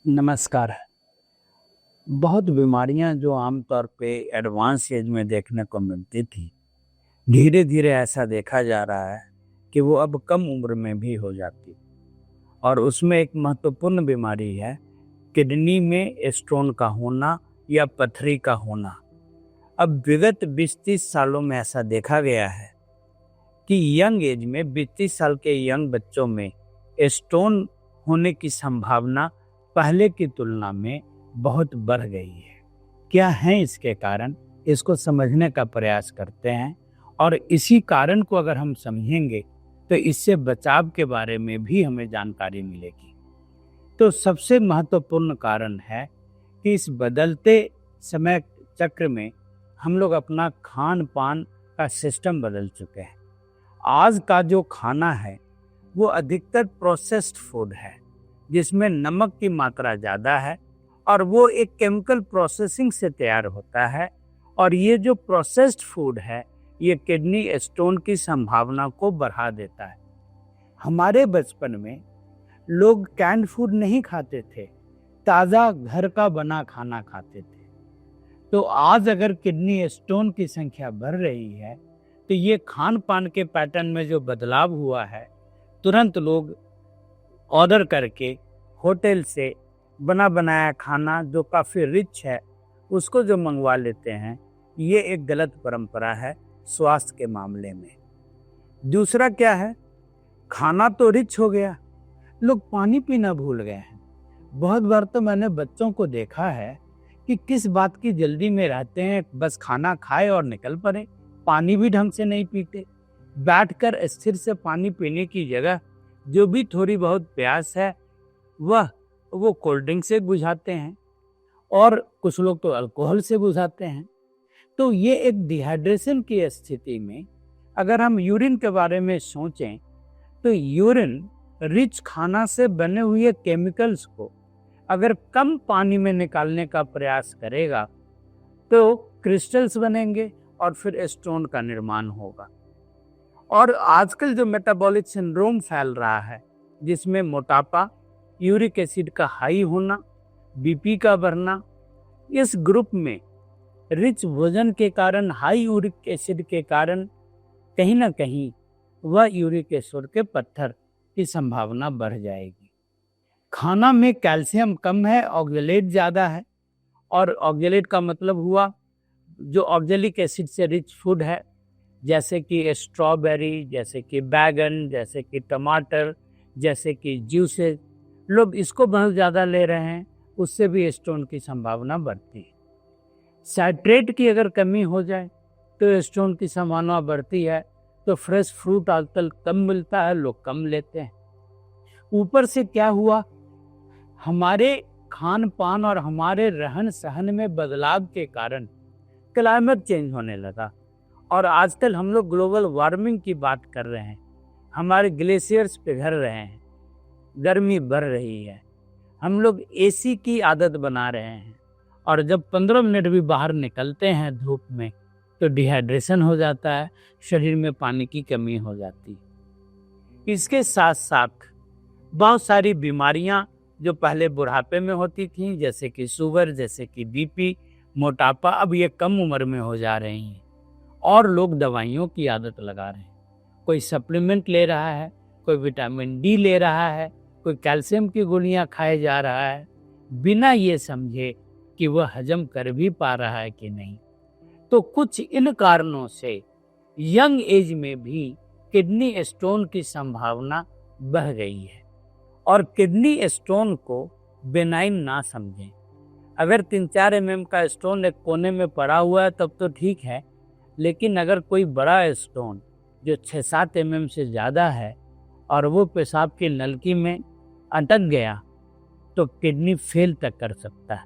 नमस्कार। बहुत बीमारियां जो आमतौर पे एडवांस एज में देखने को मिलती थी, धीरे-धीरे ऐसा देखा जा रहा है कि वो अब कम उम्र में भी हो जाती। और उसमें एक महत्वपूर्ण बीमारी है किडनी में स्टोन का होना या पथरी का होना। अब विगत 20-30 सालों में ऐसा देखा गया है कि यंग एज में 20-30 साल के यंग बच्चों में स्टोन होने की संभावना पहले की तुलना में बहुत बढ़ गई है। क्या है इसके कारण? इसको समझने का प्रयास करते हैं और इसी कारण को अगर हम समझेंगे तो इससे बचाव के बारे में भी हमें जानकारी मिलेगी। तो सबसे महत्वपूर्ण कारण है कि इस बदलते समय चक्र में हम लोग अपना खान पान का सिस्टम बदल चुके हैं। आज का जो खाना है वो अधिकतर प्रोसेस्ड फूड है, जिसमें नमक की मात्रा ज़्यादा है और वो एक केमिकल प्रोसेसिंग से तैयार होता है। और ये जो प्रोसेस्ड फूड है ये किडनी स्टोन की संभावना को बढ़ा देता है। हमारे बचपन में लोग कैंड फूड नहीं खाते थे, ताज़ा घर का बना खाना खाते थे। तो आज अगर किडनी स्टोन की संख्या बढ़ रही है तो ये खान पान के पैटर्न में जो बदलाव हुआ है, तुरंत लोग ऑर्डर करके होटल से बना बनाया खाना जो काफ़ी रिच है उसको जो मंगवा लेते हैं, ये एक गलत परंपरा है स्वास्थ्य के मामले में। दूसरा क्या है, खाना तो रिच हो गया, लोग पानी पीना भूल गए हैं। बहुत बार तो मैंने बच्चों को देखा है कि किस बात की जल्दी में रहते हैं, बस खाना खाए और निकल पड़े, पानी भी ढंग से नहीं पीते। बैठकर स्थिर से पानी पीने की जगह जो भी थोड़ी बहुत प्यास है वो कोल्ड ड्रिंक से बुझाते हैं और कुछ लोग तो अल्कोहल से बुझाते हैं। तो ये एक डिहाइड्रेशन की स्थिति में अगर हम यूरिन के बारे में सोचें तो यूरिन रिच खाना से बने हुए केमिकल्स को अगर कम पानी में निकालने का प्रयास करेगा तो क्रिस्टल्स बनेंगे और फिर स्टोन का निर्माण होगा। और आजकल जो मेटाबॉलिक सिंड्रोम फैल रहा है, जिसमें मोटापा, यूरिक एसिड का हाई होना, बीपी का बढ़ना, इस ग्रुप में रिच भोजन के कारण, हाई यूरिक एसिड के कारण कहीं ना कहीं वह यूरिक एसिड के पत्थर की संभावना बढ़ जाएगी। खाना में कैल्शियम कम है, ऑक्जेलेट ज़्यादा है। और ऑक्जेलेट का मतलब हुआ जो ऑक्जेलिक एसिड से रिच फूड है, जैसे कि स्ट्रॉबेरी, जैसे कि बैगन, जैसे कि टमाटर, जैसे कि जूसेस, लोग इसको बहुत ज़्यादा ले रहे हैं, उससे भी स्टोन की संभावना बढ़ती है। साइट्रेट की अगर कमी हो जाए तो स्टोन की संभावना बढ़ती है। तो फ्रेश फ्रूट आजकल कम मिलता है, लोग कम लेते हैं। ऊपर से क्या हुआ, हमारे खान पान और हमारे रहन सहन में बदलाव के कारण क्लाइमेट चेंज होने लगा। और आजकल हम लोग ग्लोबल वार्मिंग की बात कर रहे हैं, हमारे ग्लेशियर्स पिघल रहे हैं, गर्मी बढ़ रही है, हम लोग एसी की आदत बना रहे हैं। और जब 15 मिनट भी बाहर निकलते हैं धूप में तो डिहाइड्रेशन हो जाता है, शरीर में पानी की कमी हो जाती है। इसके साथ साथ बहुत सारी बीमारियां जो पहले बुढ़ापे में होती थीं, जैसे कि शुगर, जैसे कि बीपी, मोटापा, अब ये कम उम्र में हो जा रही हैं और लोग दवाइयों की आदत लगा रहे हैं। कोई सप्लीमेंट ले रहा है, कोई विटामिन डी ले रहा है, कोई कैल्शियम की गोलियां खाए जा रहा है, बिना ये समझे कि वह हजम कर भी पा रहा है कि नहीं। तो कुछ इन कारणों से यंग एज में भी किडनी स्टोन की संभावना बढ़ गई है। और किडनी स्टोन को बेनाइन ना समझें। अगर 3-4 mm का स्टोन एक कोने में पड़ा हुआ है तब तो ठीक है, लेकिन अगर कोई बड़ा स्टोन जो 6-7 mm से ज़्यादा है और वो पेशाब की नलकी में अटक गया तो किडनी फेल तक कर सकता है।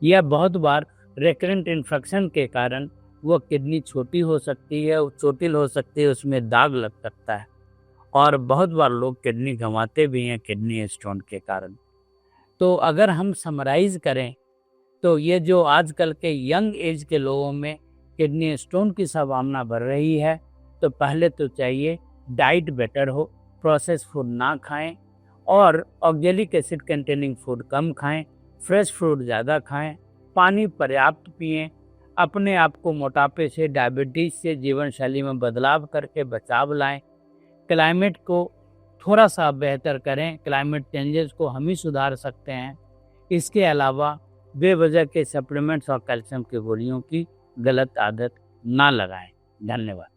यह बहुत बार रेकरेंट इन्फेक्शन के कारण वो किडनी छोटी हो सकती है, चोटिल हो सकती है, उसमें दाग लग सकता है और बहुत बार लोग किडनी गंवाते भी हैं किडनी स्टोन के कारण। तो अगर हम समराइज करें तो ये जो आजकल के यंग एज के लोगों में किडनी स्टोन की संभावना बढ़ रही है, तो पहले तो चाहिए डाइट बेटर हो, प्रोसेस फूड ना खाएं और ऑक्जेलिक एसिड कंटेनिंग फूड कम खाएं, फ्रेश फ्रूट ज़्यादा खाएं, पानी पर्याप्त पिएं, अपने आप को मोटापे से, डायबिटीज़ से, जीवन शैली में बदलाव करके बचाव लाएं, क्लाइमेट को थोड़ा सा बेहतर करें। क्लाइमेट चेंजेस को हम ही सुधार सकते हैं। इसके अलावा बेवजह के सप्लीमेंट्स और कैल्शियम की गोलियों की गलत आदत ना लगाएं। धन्यवाद।